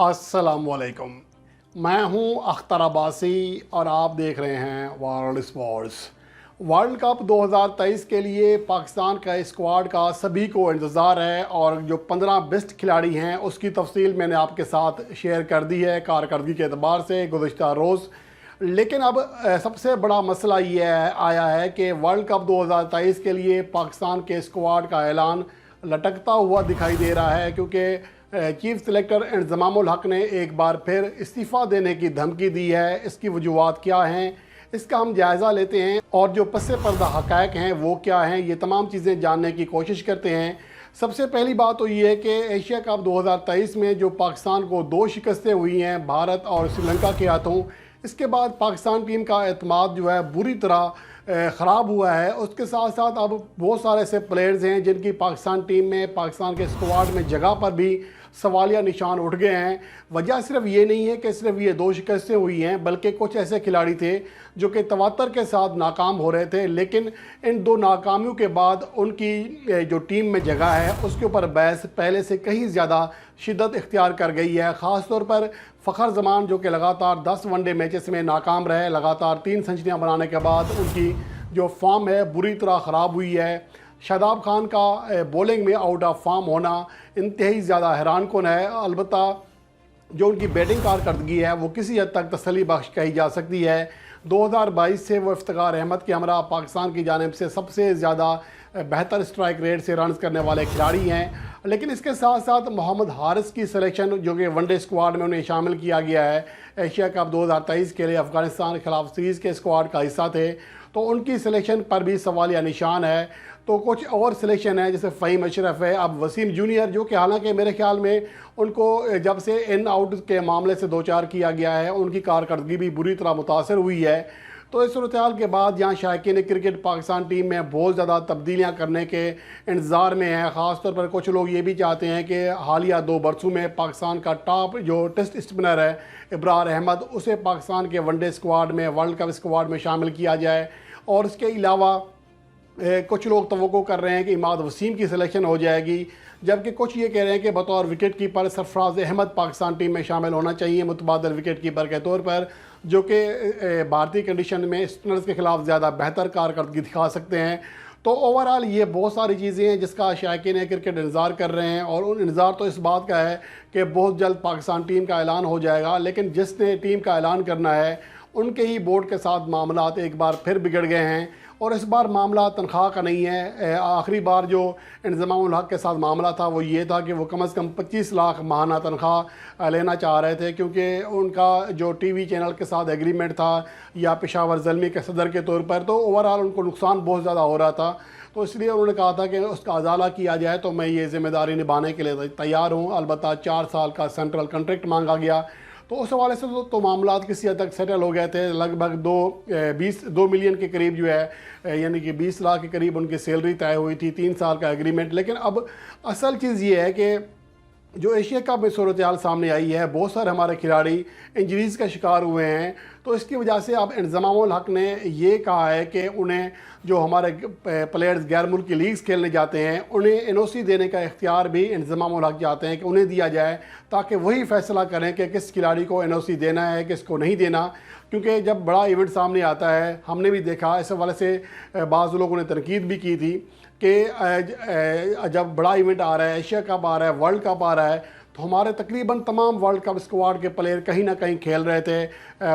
अस्सलाम वालेकुम। मैं हूं अख्तर अब्बासी और आप देख रहे हैं वर्ल्ड स्पोर्ट्स। वर्ल्ड कप 2023 के लिए पाकिस्तान का स्क्वाड का सभी को इंतज़ार है और जो 15 बेस्ट खिलाड़ी हैं उसकी तफसील मैंने आपके साथ शेयर कर दी है कारकर्दगी के अतबार से गुज़िश्ता रोज़। लेकिन अब सबसे बड़ा मसला ये आया है कि वर्ल्ड कप 2023 के लिए पाकिस्तान के स्क्वाड का ऐलान लटकता हुआ दिखाई दे रहा है, क्योंकि चीफ सेलेक्टर इंज़मामुल हक ने एक बार फिर इस्तीफ़ा देने की धमकी दी है। इसकी वजूहात क्या हैं, इसका हम जायज़ा लेते हैं और जो पस्से पर्दा हक़ाइक़ हैं वो क्या हैं, ये तमाम चीज़ें जानने की कोशिश करते हैं। सबसे पहली बात तो ये है कि एशिया कप 2023 में जो पाकिस्तान को 2 शिकस्तें हुई हैं भारत और श्रीलंका के हाथों, इसके बाद पाकिस्तान टीम का एतमाद जो है बुरी तरह ख़राब हुआ है। उसके साथ साथ अब बहुत सारे ऐसे प्लेयर्स हैं जिनकी पाकिस्तान टीम में, पाकिस्तान के स्क्वाड में जगह पर भी सवालिया निशान उठ गए हैं। वजह सिर्फ ये नहीं है कि सिर्फ ये 2 शिकस्तें हुई हैं, बल्कि कुछ ऐसे खिलाड़ी थे जो कि तवातर के साथ नाकाम हो रहे थे, लेकिन इन 2 नाकामियों के बाद उनकी जो टीम में जगह है उसके ऊपर बहस पहले से कहीं ज़्यादा शिद्दत इख्तियार कर गई है। ख़ास तौर पर फ़खर जमान जो कि लगातार 10 वनडे मैचेस में नाकाम रहे, लगातार 3 सेंचुरियाँ बनाने के बाद उनकी जो फॉर्म है बुरी तरह ख़राब हुई है। शादाब खान का बॉलिंग में आउट ऑफ फॉर्म होना इंतहाई ज़्यादा हैरान कुन है। अलबत्ता जो उनकी बैटिंग कारकर्दगी है वो किसी हद तक तसल्ली बख्श कही जा सकती है। 2022 से वो इफ्तिखार अहमद के हमरा पाकिस्तान की जानिब से सबसे ज़्यादा बेहतर स्ट्राइक रेट से रन्स करने वाले खिलाड़ी हैं। लेकिन इसके साथ साथ मोहम्मद हारिस की सिलेक्शन जो कि वनडे स्क्वाड में उन्हें शामिल किया गया है, एशिया कप 2023 के लिए अफ़गानिस्तान के खिलाफ सीरीज़ के स्क्वाड का हिस्सा थे, तो उनकी सिलेक्शन पर भी सवालिया निशान है। तो कुछ और सिलेक्शन है जैसे फ़हीम अशरफ है, अब वसीम जूनियर जो कि हालांकि मेरे ख्याल में उनको जब से इन आउट के मामले से 2-4 किया गया है उनकी कारकर्दगी भी बुरी तरह मुतासर हुई है। तो इस सूरत के बाद जहाँ शायकीन क्रिकेट पाकिस्तान टीम में बहुत ज़्यादा तब्दीलियाँ करने के इंतज़ार में है। ख़ास तौर पर कुछ लोग ये भी चाहते हैं कि हालिया 2 बरसों में पाकिस्तान का टॉप जो टेस्ट स्पिनर है इब्रार अहमद, उसे पाकिस्तान के वनडे स्क्वाड में, वर्ल्ड कप स्क्वाड में शामिल किया जाए। और इसके अलावा कुछ लोग तवक्को कर रहे हैं कि इमाद वसीम की सिलेक्शन हो जाएगी, जबकि कुछ ये कह रहे हैं कि बतौर wicket keeper Sarfaraz Ahmed Pakistan team में शामिल होना चाहिए मुतबादल विकेट कीपर के तौर पर, जो कि भारतीय कंडीशन में स्पिनर्स के ख़िलाफ़ ज़्यादा बेहतर कारकर्दगी दिखा सकते हैं। तो ओवरऑल ये बहुत सारी चीज़ें हैं जिसका शायकीन क्रिकेट इंतज़ार कर रहे हैं, और उन इंतज़ार तो इस बात का है कि बहुत जल्द पाकिस्तान टीम का ऐलान हो जाएगा। लेकिन जिसने टीम का ऐलान करना है उनके ही बोर्ड के साथ मामलात एक बार फिर बिगड़ गए हैं, और इस बार मामला तनख्वाह का नहीं है। आखिरी बार जो इंज़मामुल हक के साथ मामला था वो ये था कि वो कम से कम 25 लाख माहाना तनख्वाह लेना चाह रहे थे, क्योंकि उनका जो टीवी चैनल के साथ एग्रीमेंट था या पेशावर ज़ल्मी के सदर के तौर पर, तो ओवरऑल उनको नुकसान बहुत ज़्यादा हो रहा था। तो इसलिए उन्होंने कहा था कि उसका अजाला किया जाए, तो मैं ये ज़िम्मेदारी निभाने के लिए तैयार हूँ। अलबत्ता 4 साल का सेंट्रल कॉन्ट्रैक्ट मांगा गया, तो उस हवाले से तो मामला किसी हद तक सेटल हो गए थे। लगभग 2 मिलियन के करीब जो है, यानी कि 20 लाख के करीब उनकी सैलरी तय हुई थी, 3 साल का एग्रीमेंट। लेकिन अब असल चीज़ ये है कि जो एशिया कप में सूरत हाल सामने आई है, बहुत सारे हमारे खिलाड़ी इंजरीज़ का शिकार हुए हैं। तो इसकी वजह से अब इंज़मामुल हक ने ये कहा है कि उन्हें जो हमारे प्लेयर्स गैर मुल्की लीग्स खेलने जाते हैं उन्हें NOC देने का इख्तियार भी इंज़मामुल हक चाहते हैं कि उन्हें दिया जाए, ताकि वही फ़ैसला करें कि किस खिलाड़ी को NOC देना है, किसको नहीं देना। क्योंकि जब बड़ा इवेंट सामने आता है, हमने भी देखा, इस हवाले से बाज़ लोगों ने तनकीद भी की थी कि जब बड़ा इवेंट आ रहा है, एशिया कप आ रहा है, वर्ल्ड कप आ रहा है, तो हमारे तकरीबन तमाम वर्ल्ड कप स्क्वाड के प्लेयर कहीं ना कहीं खेल रहे थे।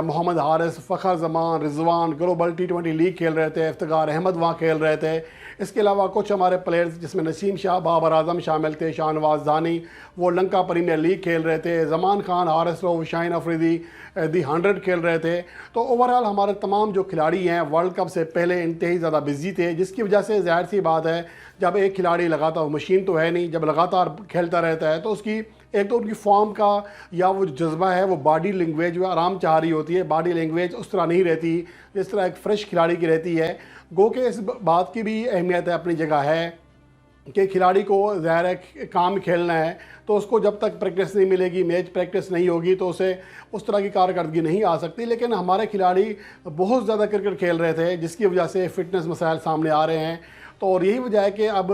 Mohammad Haris, Fakhar Zaman, Rizwan global T20 league खेल रहे थे, इफ्तिखार अहमद वहाँ खेल रहे थे। इसके अलावा कुछ हमारे प्लेयर्स जिसमें नसीम शाह, बाबर आजम शामिल थे, शाहनवाज दानी वो लंका प्रीमियर लीग खेल रहे थे, जमान खान, हारिस रऊफ, शाहीन अफरीदी दी 100 खेल रहे थे। तो ओवरऑल हमारे तमाम जो खिलाड़ी हैं वर्ल्ड कप से पहले इंतहाई ज़्यादा बिजी थे, जिसकी वजह से ज़ाहिर सी बात है जब एक खिलाड़ी लगातार, मशीन तो है नहीं, जब लगातार खेलता रहता है तो उसकी एक तो उनकी फॉर्म का या वो जज्बा है, वो बॉडी लैंग्वेज वो आराम चाह रही होती है, बॉडी लैंग्वेज उस तरह नहीं रहती जिस तरह एक फ़्रेश खिलाड़ी की रहती है। गो के इस बात की भी अहमियत है, अपनी जगह है कि खिलाड़ी को ज़ाहिर है काम खेलना है, तो उसको जब तक प्रैक्टिस नहीं मिलेगी, मैच प्रैक्टिस नहीं होगी, तो उसे उस तरह की कारकर्दगी नहीं आ सकती। लेकिन हमारे खिलाड़ी बहुत ज़्यादा क्रिकेट खेल रहे थे, जिसकी वजह से फ़िटनेस मसाइल सामने आ रहे हैं। तो और यही वजह है कि अब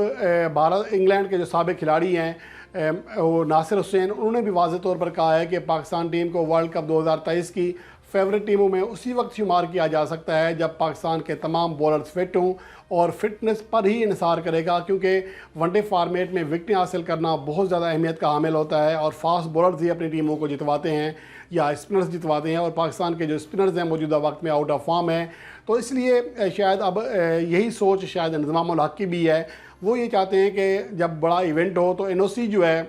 भारत इंग्लैंड के जो साबिक खिलाड़ी हैं وہ ناصر حسین، انہوں نے بھی واضح طور پر کہا ہے کہ پاکستان ٹیم کو ورلڈ کپ 2023 کی فیورٹ ٹیموں میں اسی وقت شمار کیا جا سکتا ہے جب پاکستان کے تمام بولرز فٹ ہوں، اور فٹنس پر ہی انحصار کرے گا، کیونکہ ون ڈے فارمیٹ میں وکٹیں حاصل کرنا بہت زیادہ اہمیت کا حامل ہوتا ہے، اور فاسٹ بولرز ہی اپنی ٹیموں کو جتواتے ہیں یا اسپنرز جتواتے ہیں، اور پاکستان کے جو اسپنرز ہیں موجودہ وقت میں آؤٹ آف فارم ہیں۔ تو اس لیے شاید اب یہی سوچ شاید انضمام الحق کی بھی ہے، وہ یہ چاہتے ہیں کہ جب بڑا ایونٹ ہو تو این او سی جو ہے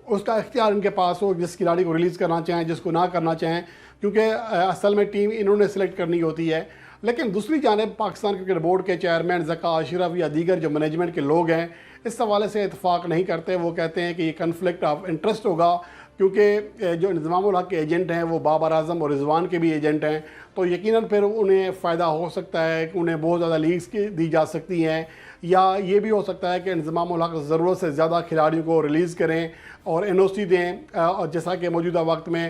اس کا اختیار ان کے پاس ہو، جس کھلاڑی کو ریلیز کرنا چاہیں، جس کو نہ کرنا چاہیں، کیونکہ اصل میں ٹیم انہوں نے سلیکٹ کرنی ہوتی ہے۔ لیکن دوسری جانب پاکستان کرکٹ بورڈ کے چیئرمین ذکا اشرف یا دیگر جو مینجمنٹ کے لوگ ہیں اس حوالے سے اتفاق نہیں کرتے۔ وہ کہتے ہیں کہ یہ کنفلکٹ آف انٹرسٹ ہوگا، کیونکہ جو انضمام الحق کے ایجنٹ ہیں وہ بابر اعظم اور رضوان کے بھی ایجنٹ ہیں، تو یقیناً پھر انہیں فائدہ ہو سکتا ہے کہ انہیں بہت زیادہ لیگز دی جا سکتی ہیں، یا یہ بھی ہو سکتا ہے کہ انضمام الحق ضرورت سے زیادہ کھلاڑیوں کو ریلیز کریں اور این او سی دیں، اور جیسا کہ موجودہ وقت میں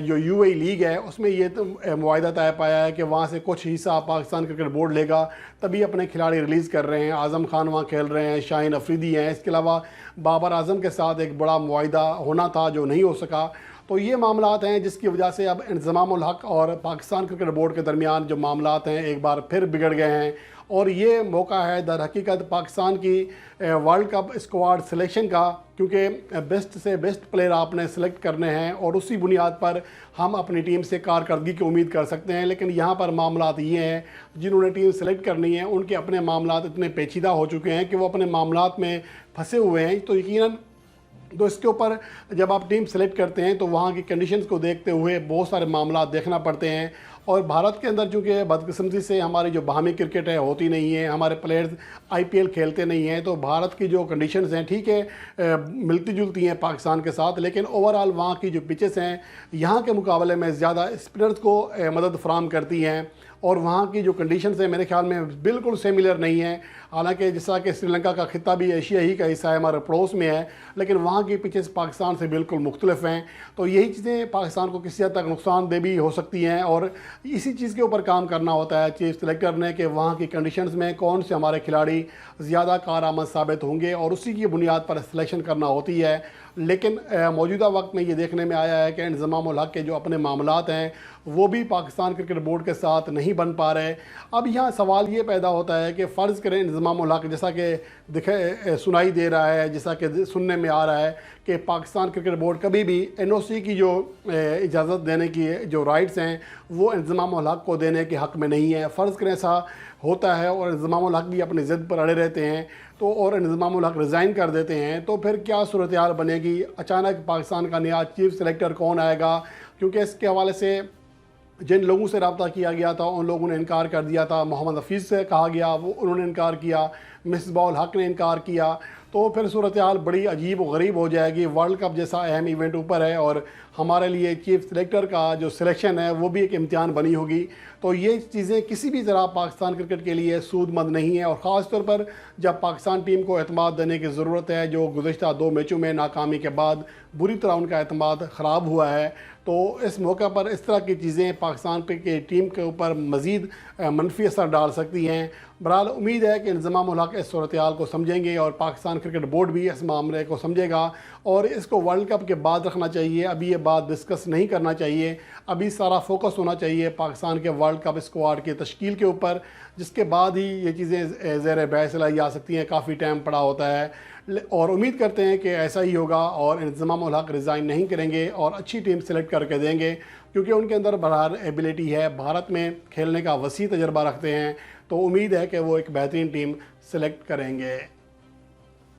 جو یو اے لیگ ہے اس میں یہ معاہدہ طے پایا ہے کہ وہاں سے کچھ حصہ پاکستان کرکٹ بورڈ لے گا، تبھی اپنے کھلاڑی ریلیز کر رہے ہیں۔ اعظم خان وہاں کھیل رہے ہیں، شاہین افریدی ہیں، اس کے علاوہ بابر اعظم کے ساتھ ایک بڑا معاہدہ ہونا تھا جو نہیں ہو سکا۔ تو یہ معاملات ہیں جس کی وجہ سے اب انضمام الحق اور پاکستان کرکٹ بورڈ کے درمیان جو معاملات ہیں ایک بار پھر بگڑ گئے ہیں، اور یہ موقع ہے در حقیقت پاکستان کی ورلڈ کپ اسکواڈ سلیکشن کا، کیونکہ بیسٹ سے بیسٹ پلیئر آپ نے سلیکٹ کرنے ہیں اور اسی بنیاد پر ہم اپنی ٹیم سے کارکردگی کی امید کر سکتے ہیں۔ لیکن یہاں پر معاملات یہ ہیں جنہوں نے ٹیم سلیکٹ کرنی ہے ان کے اپنے معاملات اتنے پیچیدہ ہو چکے ہیں کہ وہ اپنے معاملات میں پھنسے ہوئے ہیں، تو یقیناً تو اس کے اوپر جب آپ ٹیم سلیکٹ کرتے ہیں تو وہاں کی کنڈیشنز کو دیکھتے ہوئے بہت سارے معاملات دیکھنا پڑتے ہیں، اور بھارت کے اندر چونکہ بدقسمتی سے ہماری جو باہمی کرکٹ ہے ہوتی نہیں ہے، ہمارے پلیئرز آئی پی ایل کھیلتے نہیں ہیں، تو بھارت کی جو کنڈیشنز ہیں ٹھیک ہے ملتی جلتی ہیں پاکستان کے ساتھ، لیکن اوورآل وہاں کی جو پچز ہیں یہاں کے مقابلے میں زیادہ اسپنرز کو مدد فراہم کرتی ہیں، اور وہاں کی جو کنڈیشنز ہیں میرے خیال میں بالکل سیملر نہیں ہیں۔ حالانکہ جس طرح کہ سری لنکا کا خطہ بھی ایشیا ہی کا حصہ ہے، ہمارے پڑوس میں ہے، لیکن وہاں کی پچز پاکستان سے بالکل مختلف ہیں، تو یہی چیزیں پاکستان کو کسی حد تک نقصان دہ بھی ہو سکتی ہیں، اور اسی چیز کے اوپر کام کرنا ہوتا ہے چیف سلیکٹر نے کہ وہاں کی کنڈیشنز میں کون سے ہمارے کھلاڑی زیادہ کارآمد ثابت ہوں گے اور اسی کی بنیاد پر سلیکشن کرنا ہوتی ہے۔ لیکن موجودہ وقت میں یہ دیکھنے میں آیا ہے کہ انضمام الحق کے جو اپنے معاملات ہیں وہ بھی پاکستان کرکٹ بورڈ کے ساتھ نہیں بن پا رہے۔ اب یہاں سوال یہ پیدا ہوتا ہے کہ فرض کریں انضمام الحق جیسا کہ سنائی دے رہا ہے، جیسا کہ سننے میں آ رہا ہے کہ پاکستان کرکٹ بورڈ کبھی بھی این او سی کی جو اجازت دینے کی جو رائٹس ہیں وہ انضمام الحق کو دینے کے حق میں نہیں ہے۔ فرض کریں ایسا ہوتا ہے اور انضمام الحق بھی اپنی ضد پر اڑے رہتے ہیں تو اور انضمام الحق ریزائن کر دیتے ہیں، تو پھر کیا صورتحال بنے گی؟ اچانک پاکستان کا نیا چیف سلیکٹر کون آئے گا؟ کیونکہ اس کے حوالے سے جن لوگوں سے رابطہ کیا گیا تھا ان لوگوں نے انکار کر دیا تھا۔ محمد حفیظ سے کہا گیا، وہ انہوں نے انکار کیا، مصباح الحق نے انکار کیا، تو پھر صورتحال بڑی عجیب و غریب ہو جائے گی۔ ورلڈ کپ جیسا اہم ایونٹ اوپر ہے اور ہمارے لیے چیف سلیکٹر کا جو سلیکشن ہے وہ بھی ایک امتحان بنی ہوگی، تو یہ چیزیں کسی بھی طرح پاکستان کرکٹ کے لیے سود مند نہیں ہیں، اور خاص طور پر جب پاکستان ٹیم کو اعتماد دینے کی ضرورت ہے، جو گزشتہ 2 میچوں میں ناکامی کے بعد بری طرح ان کا اعتماد خراب ہوا ہے، تو اس موقع پر اس طرح کی چیزیں پاکستان کی ٹیم کے اوپر مزید منفی اثر ڈال سکتی ہیں۔ بہرحال امید ہے کہ انضمام الحق اس صورتحال کو سمجھیں گے اور پاکستان کرکٹ بورڈ بھی اس معاملے کو سمجھے گا اور اس کو ورلڈ کپ کے بعد رکھنا چاہیے۔ ابھی یہ بات ڈسکس نہیں کرنا چاہیے، ابھی سارا فوکس ہونا چاہیے پاکستان کے ورلڈ کپ اسکواڈ کی تشکیل کے اوپر، جس کے بعد ہی یہ چیزیں زیر بحث لائی جا سکتی ہیں۔ کافی ٹائم پڑا ہوتا ہے اور امید کرتے ہیں کہ ایسا ہی ہوگا اور انضمام الحق ریزائن نہیں کریں گے اور اچھی ٹیم سلیکٹ کر کے دیں گے، کیونکہ ان کے اندر بہرحال ایبلٹی ہے، بھارت میں کھیلنے کا وسیع تجربہ رکھتے ہیں، تو امید ہے کہ وہ ایک بہترین ٹیم سلیکٹ کریں گے۔